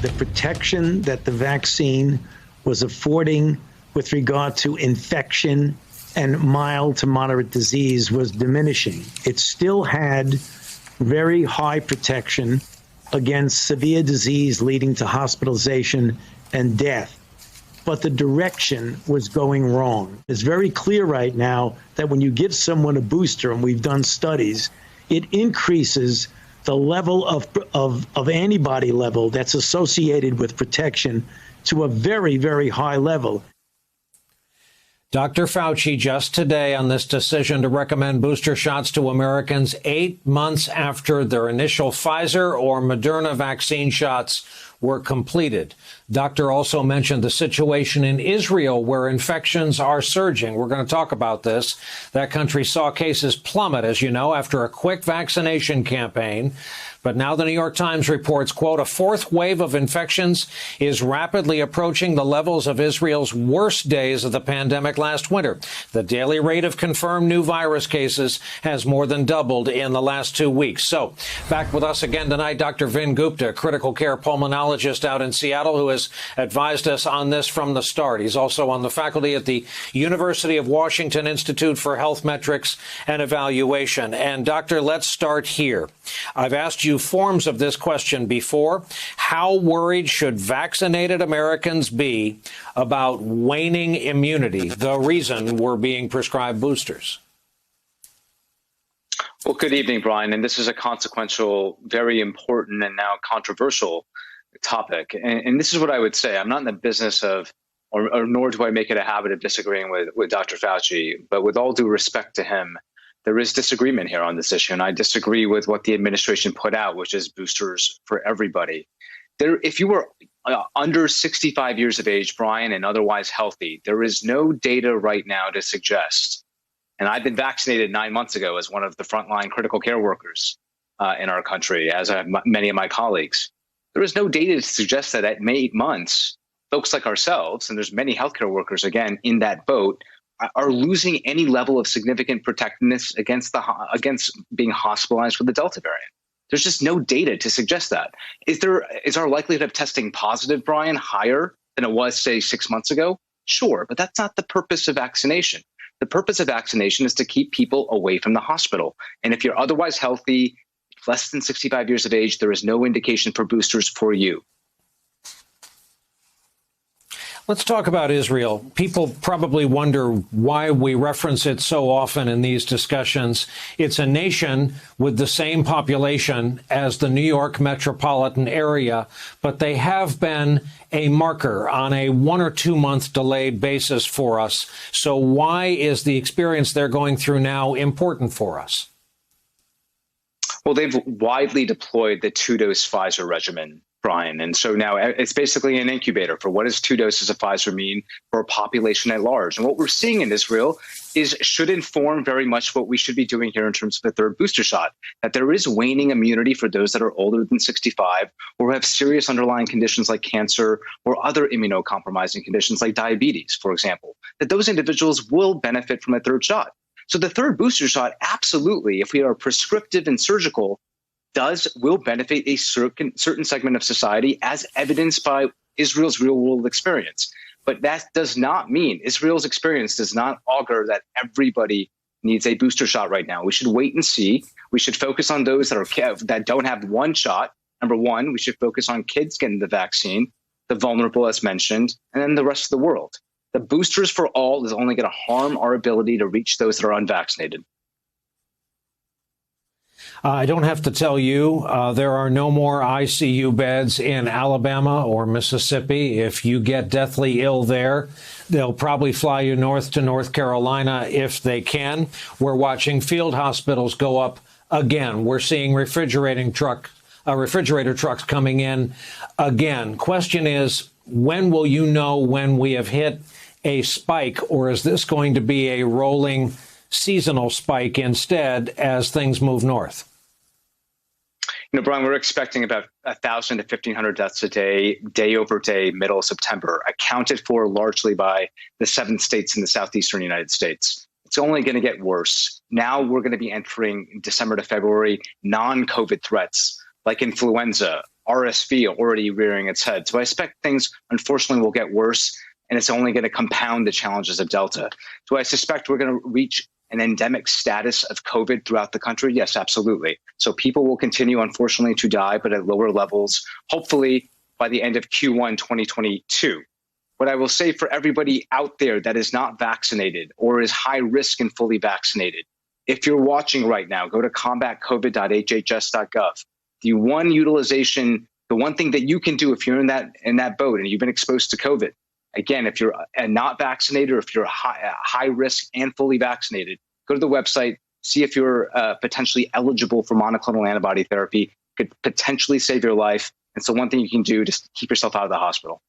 the protection that the vaccine was affording with regard to infection and mild to moderate disease was diminishing. It still had very high protection against severe disease leading to hospitalization and death. But the direction was going wrong. It's very clear right now that when you give someone a booster, and we've done studies, it increases the level of antibody level that's associated with protection to a very, very high level. Dr. Fauci just today on this decision to recommend booster shots to Americans 8 months after their initial Pfizer or Moderna vaccine shots were completed. Doctor also mentioned the situation in Israel where infections are surging. We're going to talk about this. That country saw cases plummet, as you know, after a quick vaccination campaign. But now the New York Times reports, quote, a fourth wave of infections is rapidly approaching the levels of Israel's worst days of the pandemic last winter. The daily rate of confirmed new virus cases has more than doubled in the last 2 weeks. So back with us again tonight, Dr. Vin Gupta, critical care pulmonologist out in Seattle, who has advised us on this from the start. He's also on the faculty at the University of Washington Institute for Health Metrics and Evaluation. And doctor, let's start here. I've asked you forms of this question before. How worried should vaccinated Americans be about waning immunity, the reason we're being prescribed boosters? Well, good evening, Brian. And this is a consequential, very important, and now controversial topic. And this is what I would say. I'm not in the business of, or nor do I make it a habit of disagreeing with Dr. Fauci, but with all due respect to him, there is disagreement here on this issue, and I disagree with what the administration put out, which is boosters for everybody. If you were under 65 years of age, Brian, and otherwise healthy, there is no data right now to suggest, and I've been vaccinated 9 months ago as one of the frontline critical care workers in our country, as have many of my colleagues. There is no data to suggest that at 8 months, folks like ourselves, and there's many healthcare workers, again, in that boat, are losing any level of significant protectiveness against being hospitalized with the Delta variant. There's just no data to suggest that. Is our likelihood of testing positive, Brian, higher than it was, say, 6 months ago? Sure, but that's not the purpose of vaccination. The purpose of vaccination is to keep people away from the hospital. And if you're otherwise healthy, less than 65 years of age, there is no indication for boosters for you. Let's talk about Israel. People probably wonder why we reference it so often in these discussions. It's a nation with the same population as the New York metropolitan area, but they have been a marker on a 1 or 2 month delayed basis for us. So why is the experience they're going through now important for us? Well, they've widely deployed the 2-dose Pfizer regimen, Brian. And so now it's basically an incubator for what does 2 doses of Pfizer mean for a population at large. And what we're seeing in Israel should inform very much what we should be doing here in terms of the third booster shot, that there is waning immunity for those that are older than 65 or have serious underlying conditions like cancer or other immunocompromising conditions like diabetes, for example, that those individuals will benefit from a third shot. So the third booster shot, absolutely, if we are prescriptive and surgical, will benefit a certain segment of society, as evidenced by Israel's real-world experience. But that does not mean, Israel's experience does not augur that everybody needs a booster shot right now. We should wait and see. We should focus on those that don't have one shot. Number one, we should focus on kids getting the vaccine, the vulnerable, as mentioned, and then the rest of the world. The boosters for all is only going to harm our ability to reach those that are unvaccinated. I don't have to tell you, there are no more ICU beds in Alabama or Mississippi. If you get deathly ill there, they'll probably fly you north to North Carolina if they can. We're watching field hospitals go up again. We're seeing refrigerator trucks coming in again. Question is, when will you know when we have hit a spike, or is this going to be a rolling seasonal spike instead as things move north? You know, Brian, we're expecting about 1,000 to 1,500 deaths a day, day over day, middle of September, accounted for largely by the 7 states in the southeastern United States. It's only going to get worse. Now we're going to be entering December to February non-COVID threats like influenza, RSV already rearing its head. So I expect things, unfortunately, will get worse, and it's only going to compound the challenges of Delta. Do I suspect we're going to reach an endemic status of COVID throughout the country? Yes, absolutely. So people will continue, unfortunately, to die, but at lower levels, hopefully by the end of Q1 2022. What I will say for everybody out there that is not vaccinated or is high risk and fully vaccinated, if you're watching right now, go to combatcovid.hhs.gov. The one thing that you can do if you're in that boat and you've been exposed to COVID, again, if you're not vaccinated or if you're high risk and fully vaccinated, go to the website, see if you're potentially eligible for monoclonal antibody therapy, could potentially save your life. And so one thing you can do to keep yourself out of the hospital.